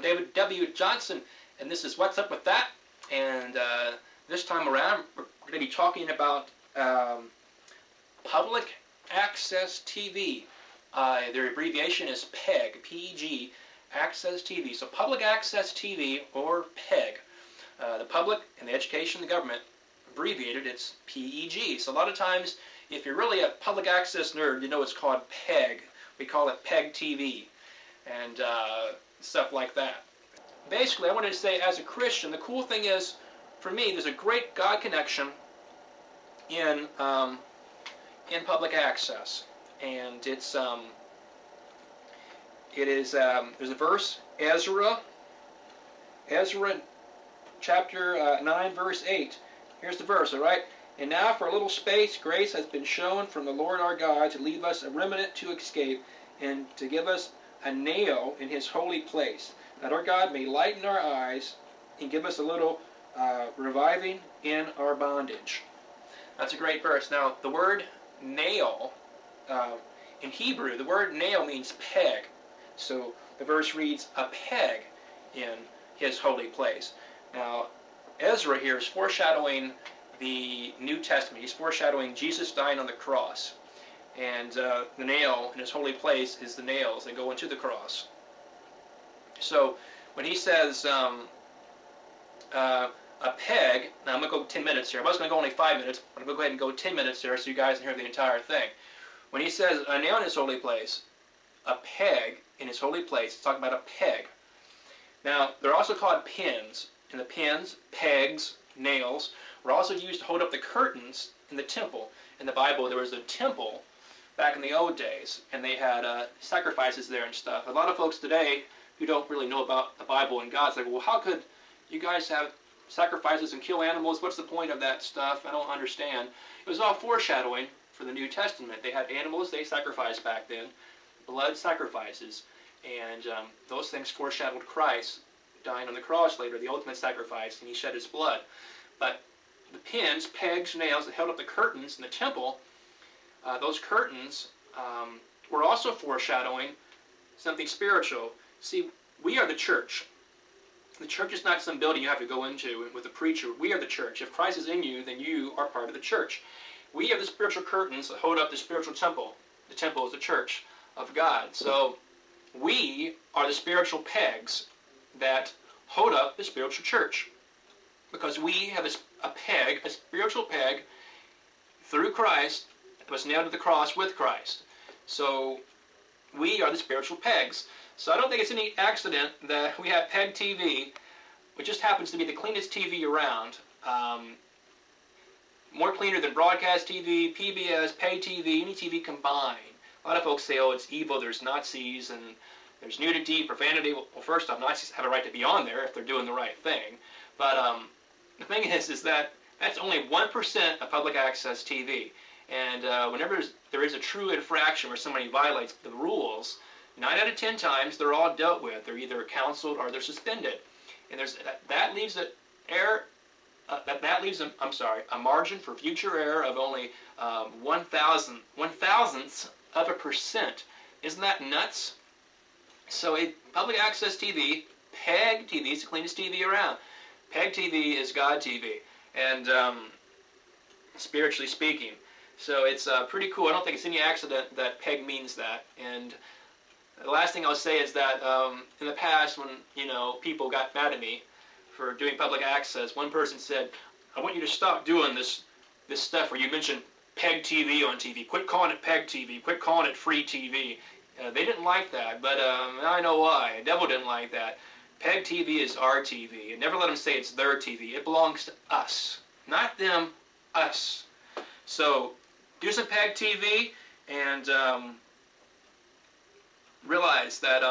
David W. Johnson, and this is What's Up With That. And this time around, we're going to be talking about public access TV. Their abbreviation is P.E.G, P-E-G, Access TV. So public access TV, or P.E.G. The public and the education and the government, abbreviated, it's P.E.G. So a lot of times, if you're really a public access nerd, you know it's called P.E.G. We call it P.E.G TV and stuff like that. Basically, I wanted to say, as a Christian, the cool thing is, for me, there's a great God connection in public access, and there's a verse, Ezra chapter 9, verse 8. Here's the verse, all right? And now for a little space, grace has been shown from the Lord our God to leave us a remnant to escape and to give us a nail in his holy place, that our God may lighten our eyes and give us a little reviving in our bondage. That's a great verse. Now, the word nail, in Hebrew, the word nail means peg. So the verse reads, a peg in his holy place. Now, Ezra here is foreshadowing the New Testament. He's foreshadowing Jesus dying on the cross. And the nail in his holy place is the nails that go into the cross. So when he says a peg, now I'm going to go 10 minutes here. I was going to go only 5 minutes, but I'm going to go ahead and go 10 minutes here so you guys can hear the entire thing. When he says a nail in his holy place, a peg in his holy place, it's talking about a peg. Now, they're also called pins. And the pins, pegs, nails, were also used to hold up the curtains in the temple. In the Bible, there was a temple back in the old days, and they had sacrifices there and stuff. A lot of folks today who don't really know about the Bible and God say, well, how could you guys have sacrifices and kill animals? What's the point of that stuff? I don't understand. It was all foreshadowing for the New Testament. They had animals they sacrificed back then, blood sacrifices, and those things foreshadowed Christ dying on the cross later, the ultimate sacrifice, and he shed his blood. But the pins, pegs, nails that held up the curtains in the temple, those curtains were also foreshadowing something spiritual. See, we are the church. The church is not some building you have to go into with a preacher. We are the church. If Christ is in you, then you are part of the church. We are the spiritual curtains that hold up the spiritual temple. The temple is the church of God. So we are the spiritual pegs that hold up the spiritual church, because we have a peg, a spiritual peg, through Christ that was nailed to the cross with Christ. So we are the spiritual pegs. So I don't think it's any accident that we have PEG TV, which just happens to be the cleanest TV around. More cleaner than broadcast TV, PBS, pay TV, any TV combined. A lot of folks say, oh, it's evil, there's Nazis, and there's nudity, profanity. Well, first off, Nazis have a right to be on there if they're doing the right thing. But the thing is that that's only 1% of public access TV. And whenever there is a true infraction where somebody violates the rules, 9 out of 10 times they're all dealt with. They're either counseled or they're suspended. And that leaves a margin for future error of only 1,000ths of a percent. Isn't that nuts? So public access TV, PEG TV, is the cleanest TV around. PEG TV is God TV, and spiritually speaking. So it's pretty cool. I don't think it's any accident that PEG means that. And the last thing I'll say is that in the past, when people got mad at me for doing public access, one person said, "I want you to stop doing this stuff where you mention PEG TV on TV. Quit calling it PEG TV. Quit calling it free TV." They didn't like that, but I know why. The devil didn't like that. PEG TV is our TV. And never let them say it's their TV. It belongs to us. Not them, us. So do some PEG TV and realize that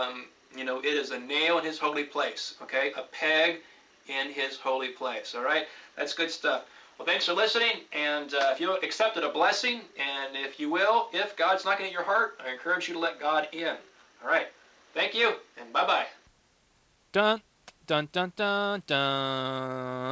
it is a nail in his holy place. Okay? A peg in his holy place. All right? That's good stuff. Well, thanks for listening, and if you accepted a blessing, and if you will, if God's knocking at your heart, I encourage you to let God in. All right. Thank you, and bye-bye. Dun, dun, dun, dun, dun.